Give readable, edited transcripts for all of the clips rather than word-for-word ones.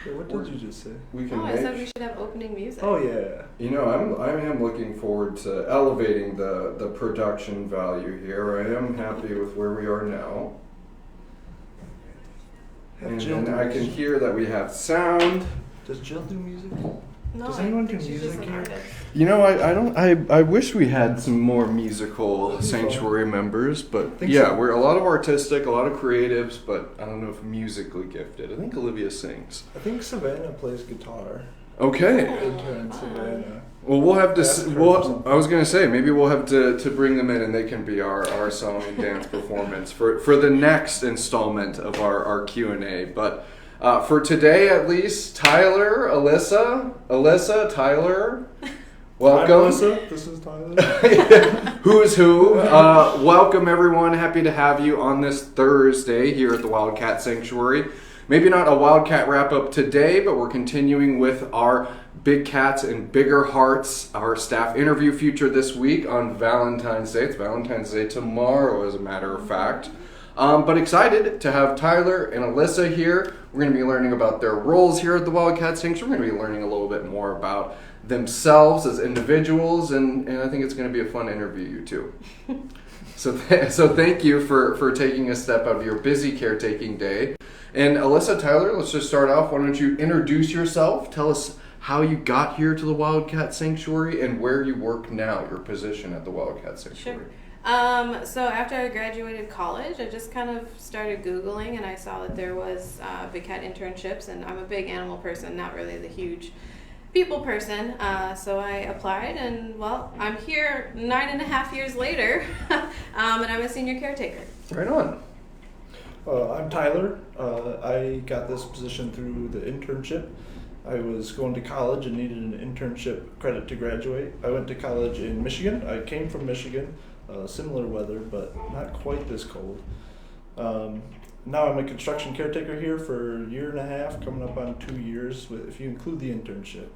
Yeah, what did you just say? We can I said we should have opening music. Oh yeah. You know, I am looking forward to elevating the production value here. I am happy with where we are now. And then I can hear that we have sound. Does Jill do music? No, Does anyone do she's music just an here? artist. You know, I wish we had some more musical sanctuary members, but yeah, so. we're a lot of artistic, a lot of creatives, but I don't know if musically gifted. I think Olivia sings. I think Savannah plays guitar. Okay. Intern Savannah. Well, we'll have to. Well, I was gonna say maybe we'll have to bring them in, and they can be our song and dance performance for the next installment of our Q&A. But for today, at least, Tyler, Alyssa, Tyler, welcome. Hi, Alyssa. This is Tyler. Who's who? Welcome, everyone. Happy to have you on this Thursday here at the Wildcat Sanctuary. Maybe not a Wildcat wrap-up today, but we're continuing with our Big Cats and Bigger Hearts, our staff interview feature this week on Valentine's Day. It's Valentine's Day tomorrow, as a matter of fact. But excited to have Tyler and Alyssa here. We're going to be learning about their roles here at the Wildcat Sanctuary. We're going to be learning a little bit more about themselves as individuals, and I think it's going to be a fun interview, you two. So thank you for taking a step out of your busy caretaking day. And Alyssa, Tyler, let's just start off. Why don't you introduce yourself? Tell us how you got here to the Wildcat Sanctuary and where you work now, your position at the Wildcat Sanctuary. Sure. So after I graduated college, I just kind of started Googling, and I saw that there was Big Cat internships, and I'm a big animal person, not really the huge people person. So I applied, and well, I'm here 9.5 years later, and I'm a senior caretaker. Right on. I'm Tyler. I got this position through the internship. I was going to college and needed an internship credit to graduate. I went to college in Michigan. I came from Michigan, similar weather, but not quite this cold. Now I'm a construction caretaker here for 1.5 years, coming up on 2 years, if you include the internship.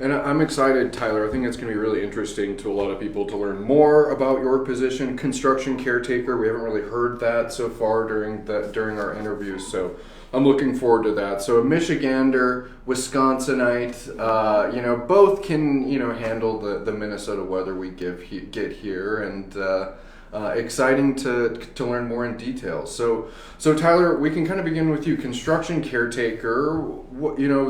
And I'm excited, Tyler. I think it's going to be really interesting to a lot of people to learn more about your position, construction caretaker. We haven't really heard that so far during our interviews, so I'm looking forward to that. So a Michigander, Wisconsinite, both can handle the Minnesota weather we get here, and exciting to learn more in detail. So Tyler, we can kind of begin with you. Construction caretaker,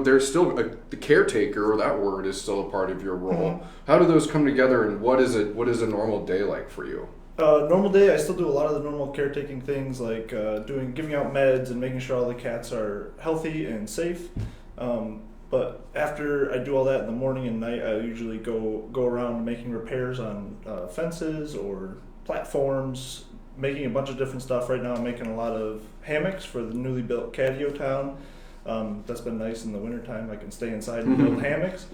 there's still the caretaker, or that word is still a part of your role. Mm-hmm. How do those come together, and what is a normal day like for you? Normal day, I still do a lot of the normal caretaking things, like giving out meds and making sure all the cats are healthy and safe. But after I do all that in the morning and night, I usually go around making repairs on fences or platforms, making a bunch of different stuff. Right now I'm making a lot of hammocks for the newly built Catio Town. That's been nice in the wintertime. I can stay inside and build hammocks.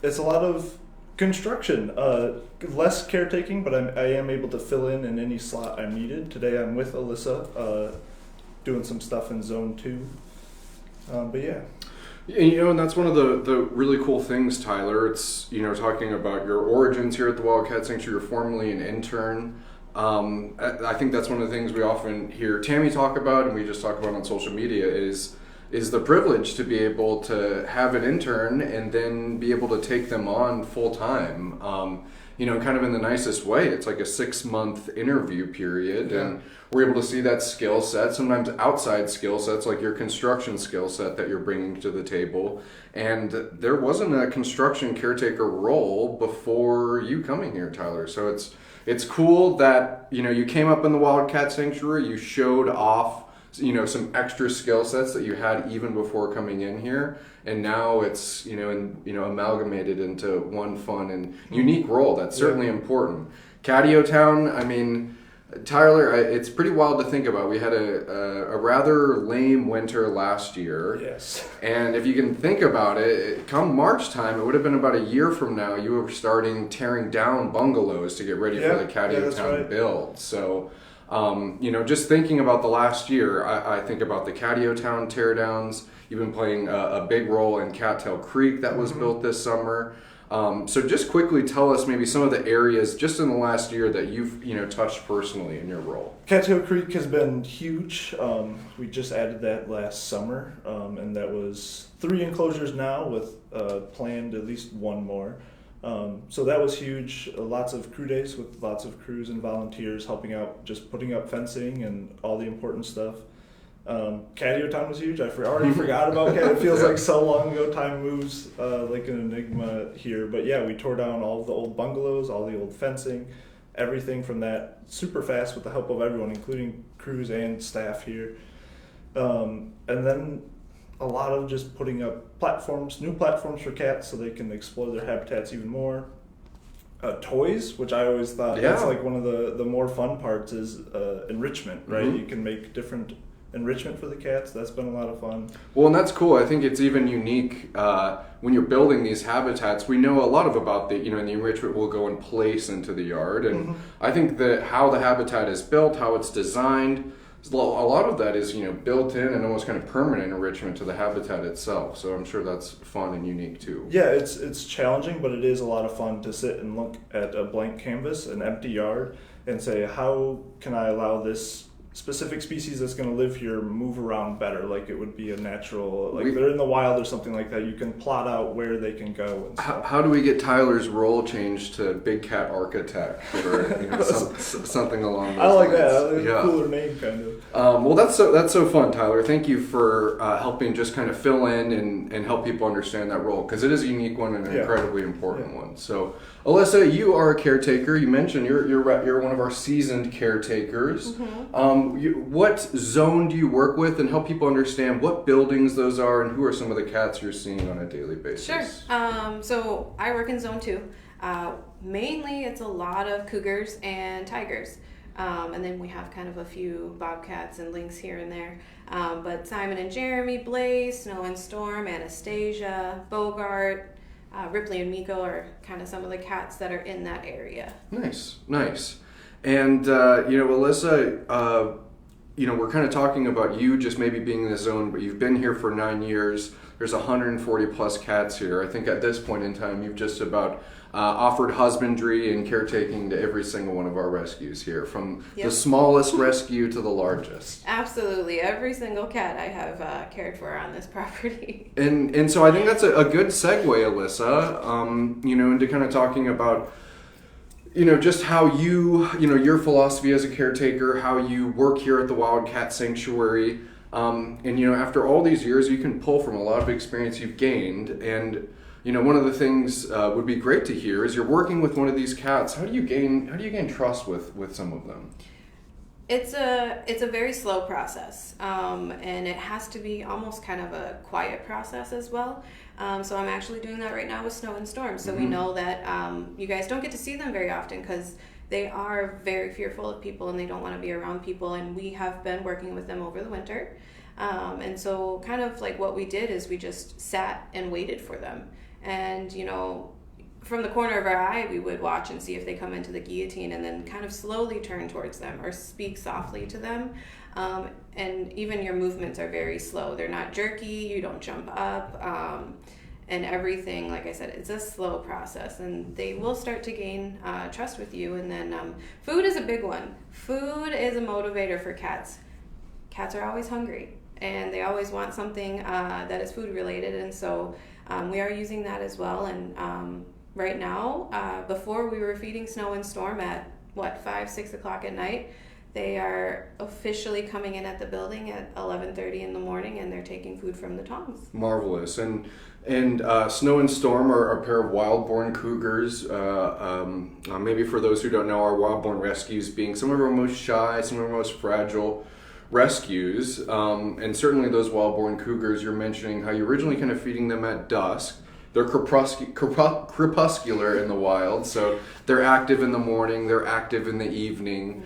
It's a lot of construction, less caretaking, but I am able to fill in any slot I'm needed. Today I'm with Alyssa doing some stuff in Zone 2. But yeah. And that's one of the really cool things, Tyler. It's, talking about your origins here at the Wildcat Sanctuary. You're formerly an intern. I think that's one of the things we often hear Tammy talk about, and we just talk about on social media, is the privilege to be able to have an intern and then be able to take them on full time. Kind of in the nicest way. It's like a 6-month interview period, yeah. And we're able to see that skill set, sometimes outside skill sets like your construction skill set that you're bringing to the table. And there wasn't a construction caretaker role before you coming here, Tyler. So it's cool that, you came up in the Wildcat Sanctuary, you showed off some extra skill sets that you had even before coming in here, and now it's amalgamated into one fun and unique role that's certainly important. Catio Town, Tyler, it's pretty wild to think about. We had a rather lame winter last year. Yes. And if you can think about it, come March time, it would have been about a year from now, you were starting tearing down bungalows to get ready for the Catio Town build. So just thinking about the last year, I think about the Catio Town teardowns. You've been playing a big role in Cattail Creek that was built this summer. So just quickly tell us maybe some of the areas just in the last year that you've touched personally in your role. Cattail Creek has been huge. We just added that last summer, and that was 3 enclosures now with planned at least 1 more. So that was huge. Lots of crew days with lots of crews and volunteers helping out, just putting up fencing and all the important stuff. Catio Town was huge. I already forgot about Cat. It feels like so long ago. Time moves like an enigma here. But yeah, we tore down all the old bungalows, all the old fencing, everything from that super fast with the help of everyone, including crews and staff here. And then a lot of just putting up platforms, new platforms for cats so they can explore their habitats even more. Toys, which I always thought that's like one of the more fun parts is enrichment, right? You can make different enrichment for the cats. That's been a lot of fun. Well, and that's cool. I think it's even unique when you're building these habitats. We know a lot about the, and the enrichment will go in place into the yard. And I think that how the habitat is built, how it's designed, a lot of that is, built in and almost kind of permanent enrichment to the habitat itself. So I'm sure that's fun and unique too. Yeah, it's challenging, but it is a lot of fun to sit and look at a blank canvas, an empty yard, and say, how can I allow this specific species that's going to live here move around better, like it would be a natural, like they're in the wild or something like that. You can plot out where they can go. And how do we get Tyler's role changed to Big Cat Architect or something along those lines? I like that. It's a cooler name, kind of. Well, that's so fun, Tyler. Thank you for helping just kind of fill in and help people understand that role, because it is a unique one and an incredibly important one. So, Alyssa, you are a caretaker. You mentioned you're one of our seasoned caretakers. What zone do you work with, and help people understand what buildings those are and who are some of the cats you're seeing on a daily basis? Sure. So I work in zone 2. Mainly it's a lot of cougars and tigers. And then we have kind of a few bobcats and lynx here and there. But Simon and Jeremy, Blaze, Snow and Storm, Anastasia, Bogart, Ripley and Miko are kind of some of the cats that are in that area. Nice. And, Alyssa, we're kind of talking about you just maybe being in the zone, but you've been here for 9 years. There's 140 plus cats here. I think at this point in time, you've just about offered husbandry and caretaking to every single one of our rescues here, from the smallest rescue to the largest. Absolutely. Every single cat I have cared for on this property. And so I think that's a good segue, Alyssa, into kind of talking about just how your philosophy as a caretaker, how you work here at the Wildcat Sanctuary. After all these years, you can pull from a lot of experience you've gained. And, one of the things would be great to hear is you're working with one of these cats. How do you gain trust with some of them? It's a very slow process, and it has to be almost kind of a quiet process as well. So I'm actually doing that right now with Snow and Storm. So we know that you guys don't get to see them very often because they are very fearful of people and they don't want to be around people. And we have been working with them over the winter. And so kind of like what we did is we just sat and waited for them. And, from the corner of our eye, we would watch and see if they come into the guillotine and then kind of slowly turn towards them or speak softly to them. And even your movements are very slow. They're not jerky. You don't jump up. And everything, like I said, it's a slow process. And they will start to gain trust with you. And then food is a big one. Food is a motivator for cats. Cats are always hungry. And they always want something that is food related. And so we are using that as well. And right now, before we were feeding Snow and Storm at 5-6 o'clock at night, they are officially coming in at the building at 11:30 in the morning, and they're taking food from the tongs. Marvelous. And Snow and Storm are a pair of wild-born cougars. Maybe for those who don't know, our wild-born rescues being some of our most shy, some of our most fragile rescues. And certainly those wild-born cougars, you're mentioning how you're originally kind of feeding them at dusk. They're crepuscular in the wild, so they're active in the morning, they're active in the evening.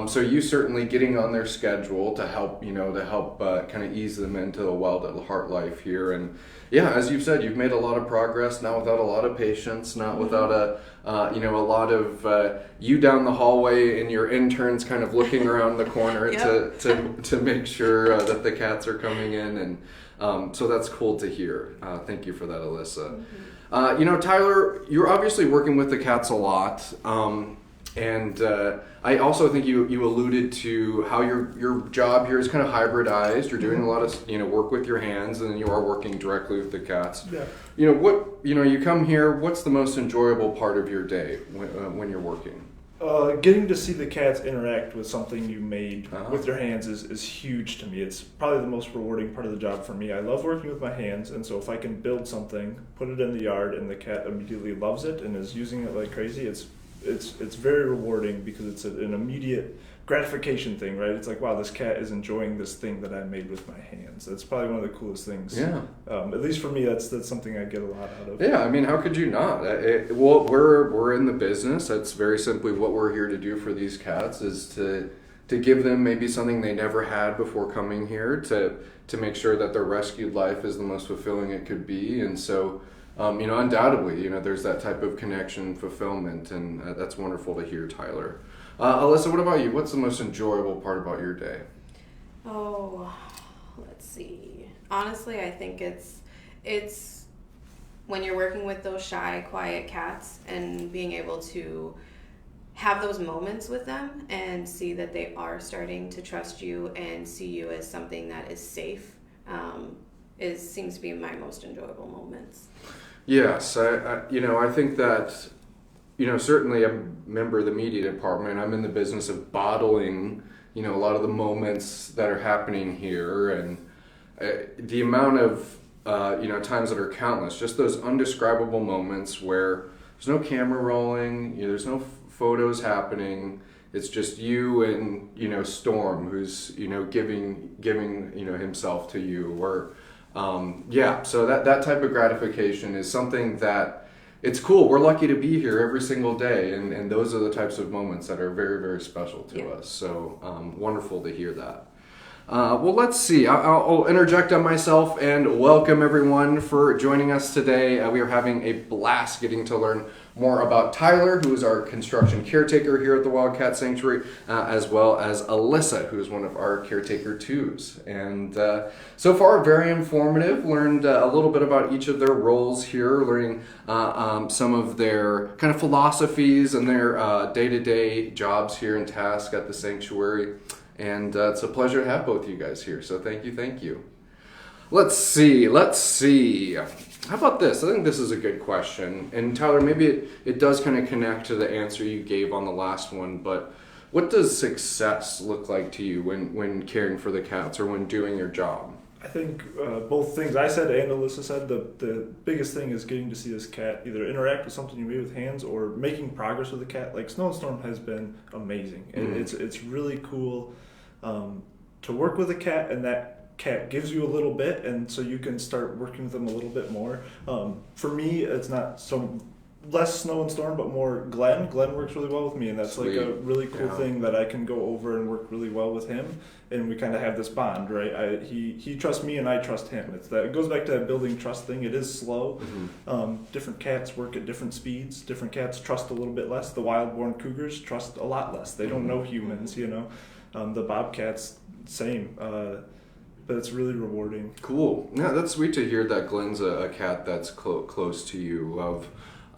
So you certainly getting on their schedule to help, kind of ease them into the wild at heart life here. And yeah, as you've said, you've made a lot of progress, not without a lot of patience, not without a lot of you down the hallway and your interns kind of looking around the corner to make sure that the cats are coming in. And so that's cool to hear. Thank you for that, Alyssa. Tyler, you're obviously working with the cats a lot, and I also think you alluded to how your job here is kind of hybridized. You're doing a lot of work with your hands, and then you are working directly with the cats. Yeah. You come here. What's the most enjoyable part of your day when you're working? Getting to see the cats interact with something you made with your hands is huge to me. It's probably the most rewarding part of the job for me. I love working with my hands, and so if I can build something, put it in the yard, and the cat immediately loves it and is using it like crazy, it's very rewarding because it's an immediate gratification thing, right? It's like, wow, this cat is enjoying this thing that I made with my hands. That's probably one of the coolest things. Yeah. At least for me, that's something I get a lot out of. Yeah, I mean, how could you not? Well, we're in the business. That's very simply what we're here to do for these cats, is to give them maybe something they never had before coming here, to make sure that their rescued life is the most fulfilling it could be. And so undoubtedly, there's that type of connection, fulfillment, and that's wonderful to hear, Tyler. Alyssa, what about you? What's the most enjoyable part about your day? Oh, let's see. Honestly, I think it's when you're working with those shy, quiet cats and being able to have those moments with them and see that they are starting to trust you and see you as something that is safe seems to be my most enjoyable moments. Yes, I think that, certainly I'm a member of the media department. I'm in the business of bottling, a lot of the moments that are happening here, and the amount of, times that are countless, just those undescribable moments where there's no camera rolling, there's no photos happening. It's just you and, Storm, who's, giving, himself to you, or, so that type of gratification is something that it's cool. We're lucky to be here every single day, and those are the types of moments that are very, very special to us. So wonderful to hear that. Well, let's see. I'll interject on myself and welcome everyone for joining us today. We are having a blast getting to learn more about Tyler, who is our construction caretaker here at the Wildcat Sanctuary, as well as Alyssa, who is one of our caretaker twos. And so far, very informative. Learned a little bit about each of their roles here, learning some of their kind of philosophies and their day-to-day jobs here and tasks at the sanctuary. And it's a pleasure to have both of you guys here. So thank you. Let's see. How about this? I think this is a good question. And Tyler, maybe it does kind of connect to the answer you gave on the last one, but what does success look like to you when caring for the cats or when doing your job? I think both things I said and Alyssa said, the biggest thing is getting to see this cat either interact with something you made with hands or making progress with the cat. Like Snow and Storm has been amazing. And it's really cool to work with a cat, and that cat gives you a little bit, and so you can start working with them a little bit more. For me, it's not so less Snow and Storm, but more Glenn. Glenn works really well with me, and that's Sweet. like a really cool thing that I can go over and work really well with him, and we kind of have this bond, right? He trusts me and I trust him. It goes back to that building trust thing. It is slow. Different cats work at different speeds. Different cats trust a little bit less. The wild-born cougars trust a lot less. They don't know humans, The bobcats, same. But it's really rewarding. Cool. Yeah, that's sweet to hear that Glenn's a cat that's close to you.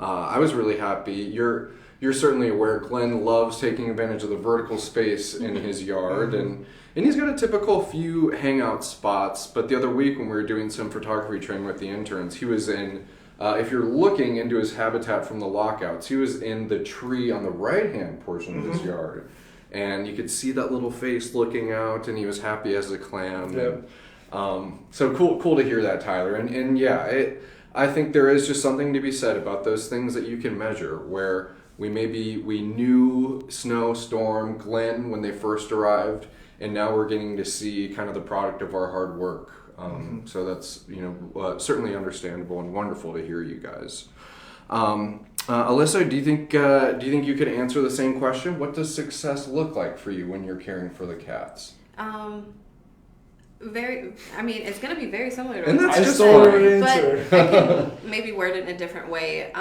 I was really happy. You're certainly aware Glenn loves taking advantage of the vertical space in his yard, and he's got a typical few hangout spots. But the other week when we were doing some photography training with the interns, he was in, if you're looking into his habitat from the lockouts, he was in the tree on the right-hand portion of his yard. And you could see that little face looking out, and he was happy as a clam. Yep. And, so cool to hear that, Tyler. And yeah, I think there is just something to be said about those things that you can measure, where we knew Snow, Storm, Glenn when they first arrived, and now we're getting to see kind of the product of our hard work. So that's certainly understandable and wonderful to hear you guys. Alyssa, do you think you could answer the same question? What does success look like for you when you're caring for the cats? It's going to be very similar to and what that's I just said, fine. but I can maybe word it in a different way.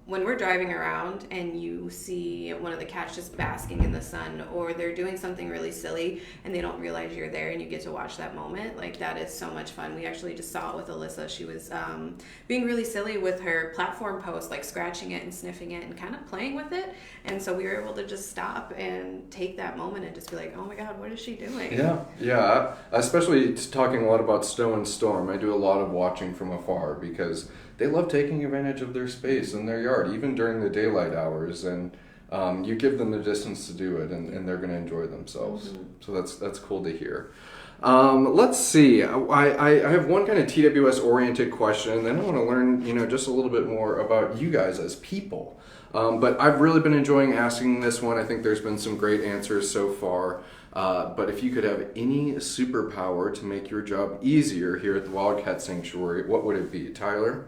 when we're driving around and you see one of the cats just basking in the sun, or they're doing something really silly and they don't realize you're there and you get to watch that moment, like that is so much fun. We actually just saw it with Alyssa. She was being really silly with her platform post, like scratching it and sniffing it and kind of playing with it. And so we were able to just stop and take that moment and just be like, oh my God, what is she doing? Yeah. Especially talking a lot about Snow and Storm. I do a lot of watching from afar because they love taking advantage of their space in their yard, even during the daylight hours. And you give them the distance to do it, and they're going to enjoy themselves. Mm-hmm. So that's cool to hear. Let's see. I have one kind of TWS oriented question, and then I want to learn, just a little bit more about you guys as people. But I've really been enjoying asking this one. I think there's been some great answers so far. But if you could have any superpower to make your job easier here at the Wildcat Sanctuary, what would it be? Tyler?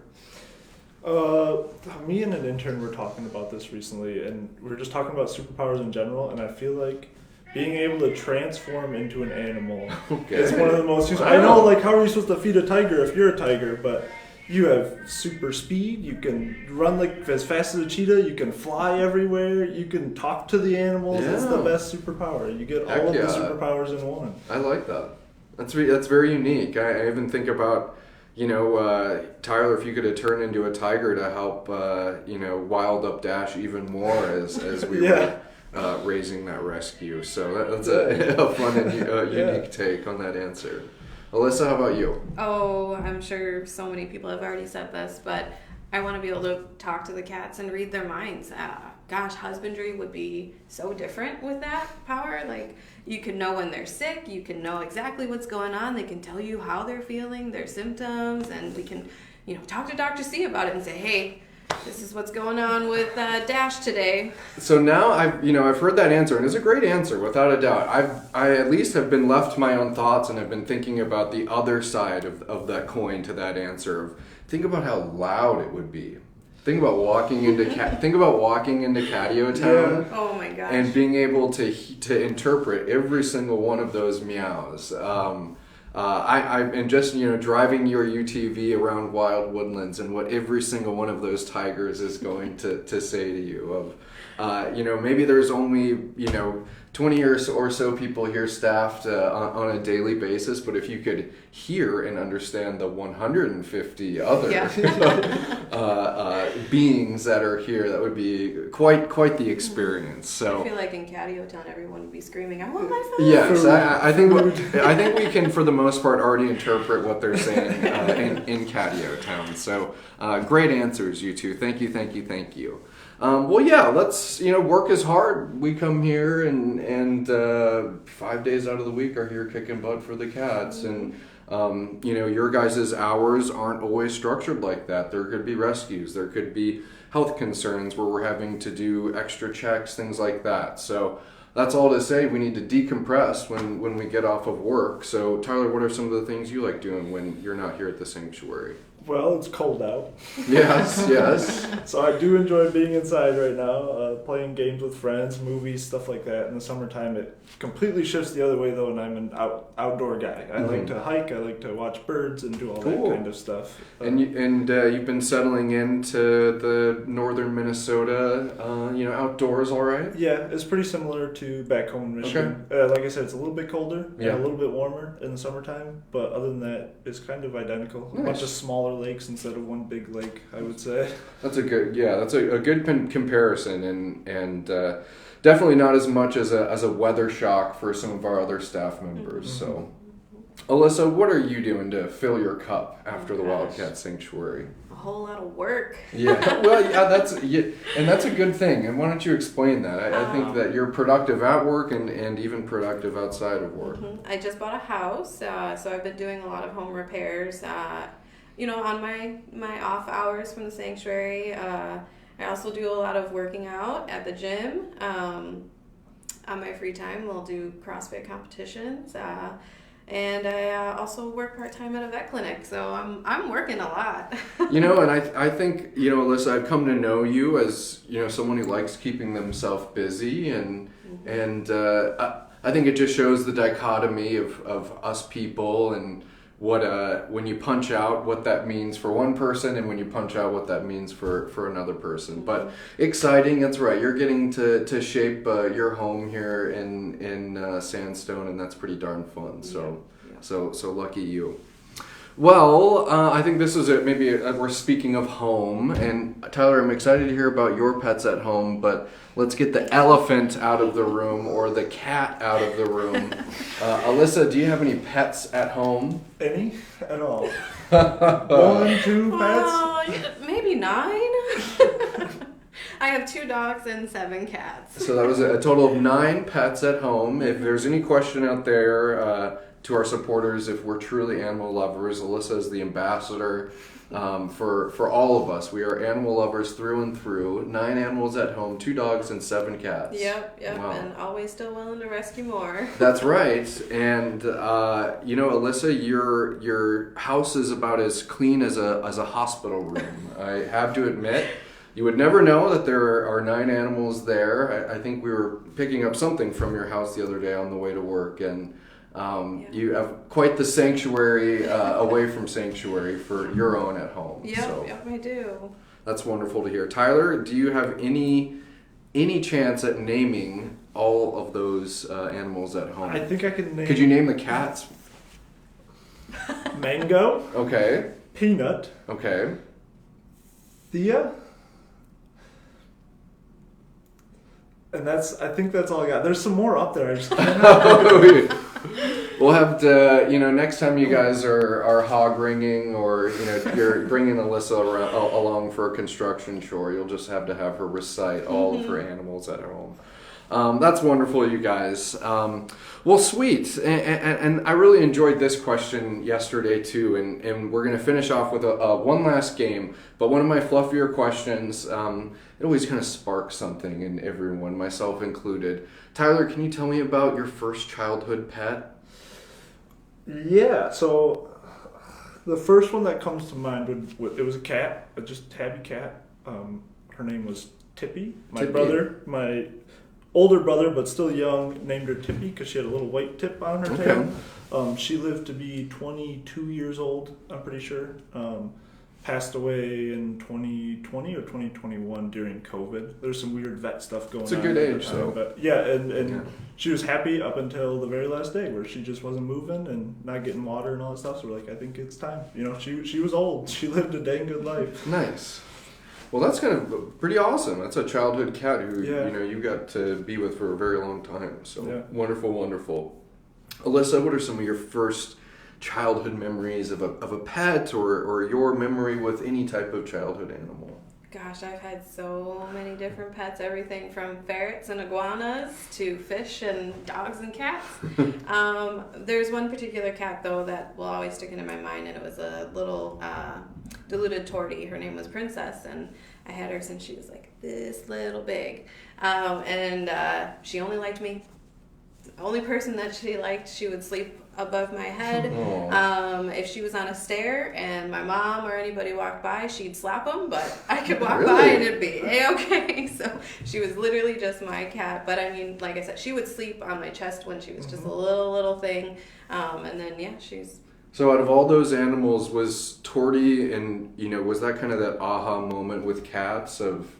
Me and an intern were talking about this recently, and we were just talking about superpowers in general, and I feel like being able to transform into an animal is one of the most useful. I know, like, how are you supposed to feed a tiger if you're a tiger, but you have super speed, you can run like as fast as a cheetah, you can fly everywhere, you can talk to the animals. Yeah. It's the best superpower. You get all of the superpowers in one. I like that. That's very unique. I even think about, Tyler, if you could have turned into a tiger to help, wild up Dash even more as we were raising that rescue. So that's a fun and unique take on that answer. Alyssa, how about you? Oh, I'm sure so many people have already said this, but I want to be able to talk to the cats and read their minds. Gosh, husbandry would be so different with that power. Like, you can know when they're sick, you can know exactly what's going on, they can tell you how they're feeling, their symptoms, and we can, talk to Dr. C about it and say, hey, this is what's going on with Dash today. So now I've heard that answer, and it's a great answer without a doubt. I at least have been left to my own thoughts, and have been thinking about the other side of that coin to that answer. Think about how loud it would be. Think about walking into Catio Town. Yeah. Oh my gosh. And being able to interpret every single one of those meows. And just driving your UTV around wild woodlands and what every single one of those tigers is going to say to you. Maybe there's only 20 or so people here staffed on a daily basis, but if you could hear and understand the 150 other beings that are here, that would be quite the experience. So I feel like in Catio Town, everyone would be screaming, "I want my food!" Yes, I think we can, for the most part, already interpret what they're saying in Catio Town. So great answers, you two. Thank you. Let's, work is hard. We come here and 5 days out of the week are here kicking butt for the cats. And, your guys' hours aren't always structured like that. There could be rescues. There could be health concerns where we're having to do extra checks, things like that. So that's all to say we need to decompress when we get off of work. So, Tyler, what are some of the things you like doing when you're not here at the sanctuary? Well, it's cold out. Yes. So I do enjoy being inside right now, playing games with friends, movies, stuff like that. In the summertime, it completely shifts the other way, though, and I'm an outdoor guy. I like to hike, I like to watch birds and do all that kind of stuff. And you've been settling into the northern Minnesota, outdoors all right? Yeah, it's pretty similar to back home in Michigan. Okay. Like I said, it's a little bit colder and a little bit warmer in the summertime, but other than that, it's kind of identical. Nice. A bunch of smaller lakes instead of one big lake, I would say. That's a good comparison, and definitely not as much as a weather shock for some of our other staff members. Mm-hmm. So, Alyssa, what are you doing to fill your cup after the Wildcat Sanctuary? A whole lot of work. Yeah, well, that's a good thing. And why don't you explain that? I think that you're productive at work and even productive outside of work. Mm-hmm. I just bought a house, so I've been doing a lot of home repairs. On my off hours from the sanctuary. I also do a lot of working out at the gym. On my free time, we'll do CrossFit competitions. And I also work part-time at a vet clinic, so I'm working a lot. And I think, Alyssa, I've come to know you as, someone who likes keeping themselves busy, and I think it just shows the dichotomy of us people and when you punch out, what that means for one person, and when you punch out, what that means for another person. But exciting, that's right. You're getting to shape your home here in Sandstone, and that's pretty darn fun. So lucky you. Well, I think this is we're speaking of home, and Tyler, I'm excited to hear about your pets at home, but let's get the elephant out of the room, or the cat out of the room. Alyssa, do you have any pets at home? Any at all? 1, 2 pets? Maybe 9. I have 2 dogs and 7 cats. So that was a total of 9 pets at home. If there's any question out there to our supporters, if we're truly animal lovers, Alyssa is the ambassador for all of us. We are animal lovers through and through. 9 animals at home, 2 dogs and 7 cats. Yep, Wow. And always still willing to rescue more. That's right. And Alyssa, your house is about as clean as a hospital room. I have to admit. You would never know that there are 9 animals there. I think we were picking up something from your house the other day on the way to work, and you have quite the sanctuary away from sanctuary for your own at home. Yep, I do. That's wonderful to hear. Tyler, do you have any chance at naming all of those animals at home? I think I can name... Could you name the cats? Mango. Okay. Peanut. Okay. Thea. And I think that's all I got. There's some more up there. I just can't. We'll have to, next time you guys are hog ringing, or, you're bringing Alyssa along for a construction chore, you'll just have to have her recite all of her animals at home. That's wonderful, you guys. Well, sweet. And I really enjoyed this question yesterday, too. And we're going to finish off with one last game. But one of my fluffier questions, it always kind of sparks something in everyone, myself included. Tyler, can you tell me about your first childhood pet? Yeah, so the first one that comes to mind, it was a cat, just tabby cat. Her name was Tippy. My older brother, but still young, named her Tippy because she had a little white tip on her tail. She lived to be 22 years old, I'm pretty sure. Passed away in 2020 or 2021 during COVID. There's some weird vet stuff going on. It's a good age, though. But yeah, and she was happy up until the very last day where she just wasn't moving and not getting water and all that stuff. So we're like, I think it's time. She was old. She lived a dang good life. Nice. Well, that's kind of pretty awesome. That's a childhood cat who you got to be with for a very long time. So wonderful, wonderful. Alyssa, what are some of your first childhood memories of a pet, or your memory with any type of childhood animal? Gosh, I've had so many different pets, everything from ferrets and iguanas to fish and dogs and cats. There's one particular cat, though, that will always stick into my mind, and it was a little diluted tortie. Her name was Princess, and I had her since she was like this little big. And she only liked me. The only person that she liked, she would sleep above my head. If she was on a stair and my mom or anybody walked by, she'd slap them, but I could walk by and it'd be A-okay. So she was literally just my cat. But I mean, like I said, she would sleep on my chest when she was just a little thing. And then, she's... So out of all those animals, was Tortie, and, was that kind of that aha moment with cats of...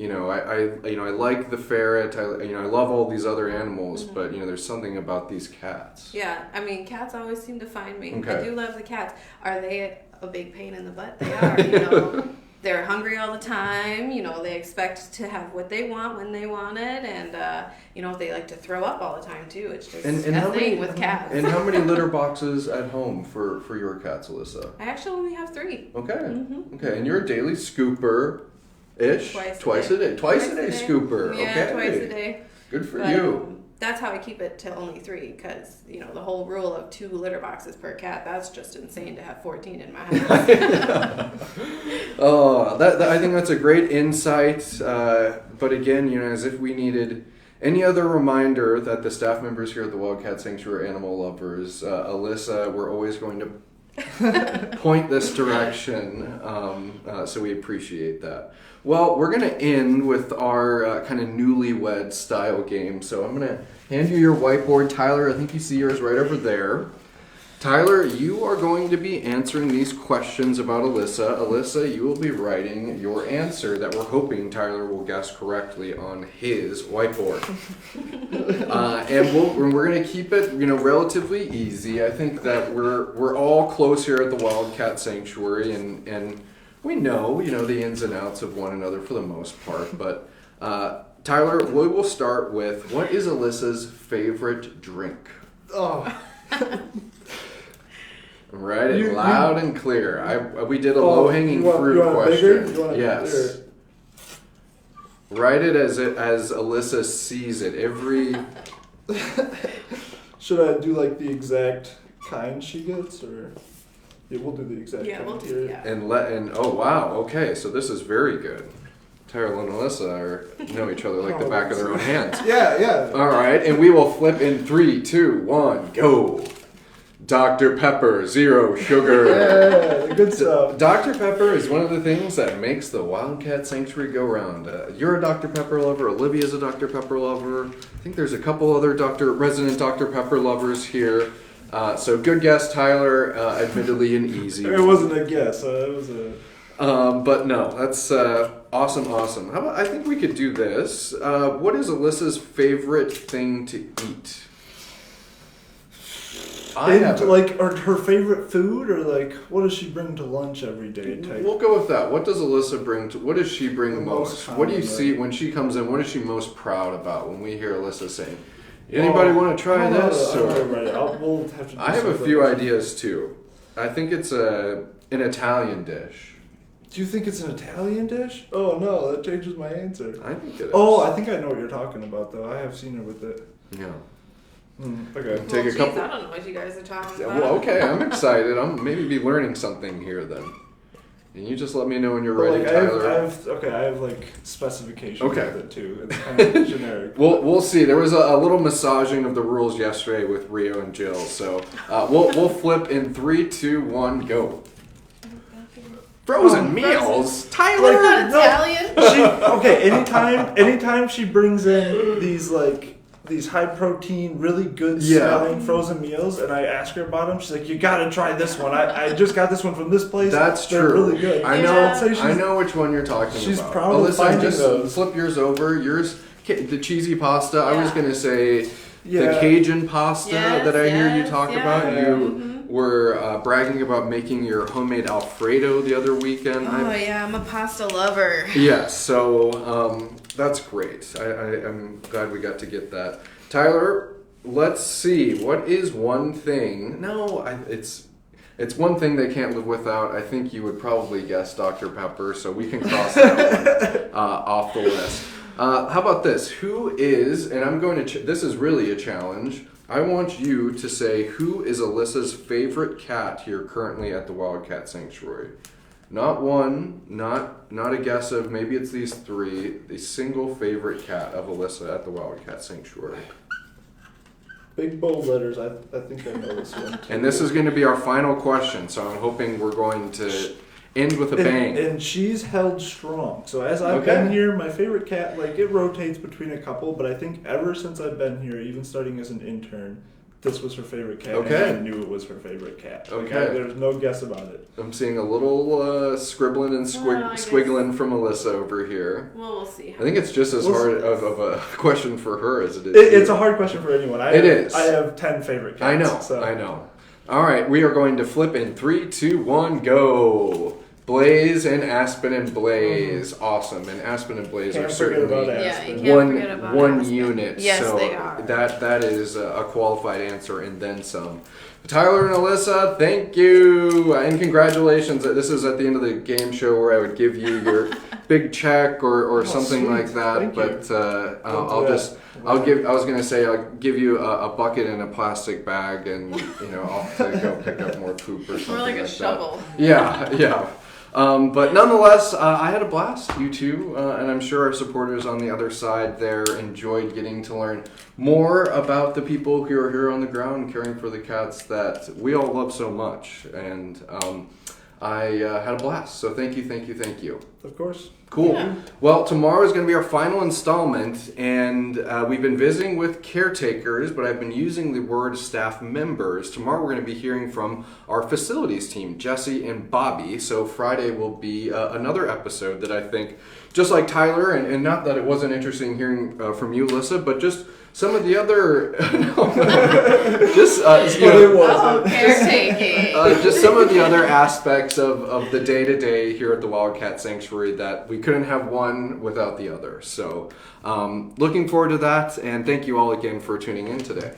I like the ferret. I love all these other animals, but there's something about these cats. Yeah, I mean, cats always seem to find me. Okay. I do love the cats. Are they a big pain in the butt? They are. They're hungry all the time. They expect to have what they want when they want it, and they like to throw up all the time too. It's just a thing with cats. And how many litter boxes at home for your cats, Alyssa? I actually only have 3. Okay. Okay, and you're a daily scooper. Twice a day scooper. Yeah, okay. Twice a day. Good for you. That's how I keep it to only 3, because the whole rule of 2 litter boxes per cat, that's just insane to have 14 in my house. I think that's a great insight. But again, as if we needed any other reminder that the staff members here at the Wildcat Sanctuary are animal lovers, Alyssa, we're always going to point this direction. So we appreciate that. Well, we're going to end with our kind of newlywed style game. So I'm going to hand you your whiteboard. Tyler, I think you see yours right over there. Tyler, you are going to be answering these questions about Alyssa. Alyssa, you will be writing your answer that we're hoping Tyler will guess correctly on his whiteboard. And we're going to keep it, relatively easy. I think that we're all close here at the Wildcat Sanctuary, and we know, the ins and outs of one another for the most part. But Tyler, we will start with, what is Alyssa's favorite drink? Oh. Write it loud and clear. We did a low-hanging fruit question. Yes. Write it as Alyssa sees it. Should I do like the exact kind she gets, or we'll do the exact kind here. Yeah. And oh wow, okay, so this is very good. Tyler and Alyssa know each other like the back of their own hands. Yeah. All right, and we will flip in 3, 2, 1, go. Dr. Pepper, 0 sugar. Yeah, good stuff. Dr. Pepper is one of the things that makes the Wildcat Sanctuary go round. You're a Dr. Pepper lover. Olivia's a Dr. Pepper lover. I think there's a couple other resident Dr. Pepper lovers here. So good guess, Tyler. Admittedly an easy one. It wasn't a guess. It was a... But no, that's awesome. How about, I think we could do this. What is Alyssa's favorite thing to eat? Or her favorite food, or like what does she bring to lunch every day? Type? We'll go with that. What does Alyssa bring? What does she bring most? What do you see when she comes in? What is she most proud about when we hear Alyssa saying, "Anybody want to try this?" We'll have to. I have a few ideas too. I think it's an Italian dish. Do you think it's an Italian dish? Oh no, that changes my answer. I think it is. Oh, I think I know what you're talking about though. I have seen her with it. Yeah. Okay. Take a couple. I don't know what you guys are talking about. Well, okay, I'm excited. I'm maybe be learning something here then. And you just let me know when you're ready, Tyler. I have like specifications with it too. It's kind of generic. We'll see. There was a little massaging of the rules yesterday with Rio and Jill, so we'll flip in 3, 2, 1, go. Frozen meals, Tyler. Like, not Italian. Anytime she brings in these high protein, really good smelling frozen meals, and I ask her about them, she's like, "You gotta try this one. I just got this one from this place. That's They're true. really good." I know which one you're talking about. She's proud of Alyssa, finding just those. flip yours over. Yours, the cheesy pasta. Yeah. I was gonna say the Cajun pasta that I hear you talk about. You were bragging about making your homemade Alfredo the other weekend. I'm a pasta lover. Yes, so that's great. I'm glad we got to get that. Tyler, let's see. What is one thing? No, it's one thing they can't live without. I think you would probably guess Dr. Pepper, so we can cross that one off the list. How about this? Who is, and I'm going to, this is really a challenge. I want you to say who is Alyssa's favorite cat here currently at the Wildcat Sanctuary. Not one, not a guess of maybe it's these 3, the single favorite cat of Alyssa at the Wildcat Sanctuary. Big bold letters. I think I know this one. And this is going to be our final question, so I'm hoping we're going to end with a bang. And she's held strong. So as I've been here, my favorite cat, it rotates between a couple, but I think ever since I've been here, even starting as an intern, this was her favorite cat. Okay. And I knew it was her favorite cat. Okay. There's no guess about it. I'm seeing a little scribbling and squiggling from Alyssa over here. Well, we'll see. I think it's just as hard of a question for her as it is. It's a hard question for anyone. It is. I have 10 favorite cats. I know. All right, we are going to flip in 3, 2, 1, go. Blaze and Aspen and Blaze. Awesome. And Aspen and Blaze are certainly one unit. Yes, so they are. That is a qualified answer and then some. Tyler and Alyssa, thank you. And congratulations. This is at the end of the game show where I would give you your big check or something sweet. like that. Thank but I'll give you a bucket and a plastic bag and I'll have to go pick up more poop or something More like a that. shovel. Yeah. But nonetheless, I had a blast, you two, and I'm sure our supporters on the other side there enjoyed getting to learn more about the people who are here on the ground caring for the cats that we all love so much. And I had a blast. So thank you. Of course. Cool. Yeah. Well, tomorrow is going to be our final installment, and we've been visiting with caretakers, but I've been using the word staff members. Tomorrow we're going to be hearing from our facilities team, Jesse and Bobby. So Friday will be another episode that I think, just like Tyler, and not that it wasn't interesting hearing from you, Alyssa, but just some of the other, Caretaking. just some of the other aspects of the day-to-day here at the Wildcat Sanctuary that we couldn't have one without the other. So looking forward to that, and thank you all again for tuning in today.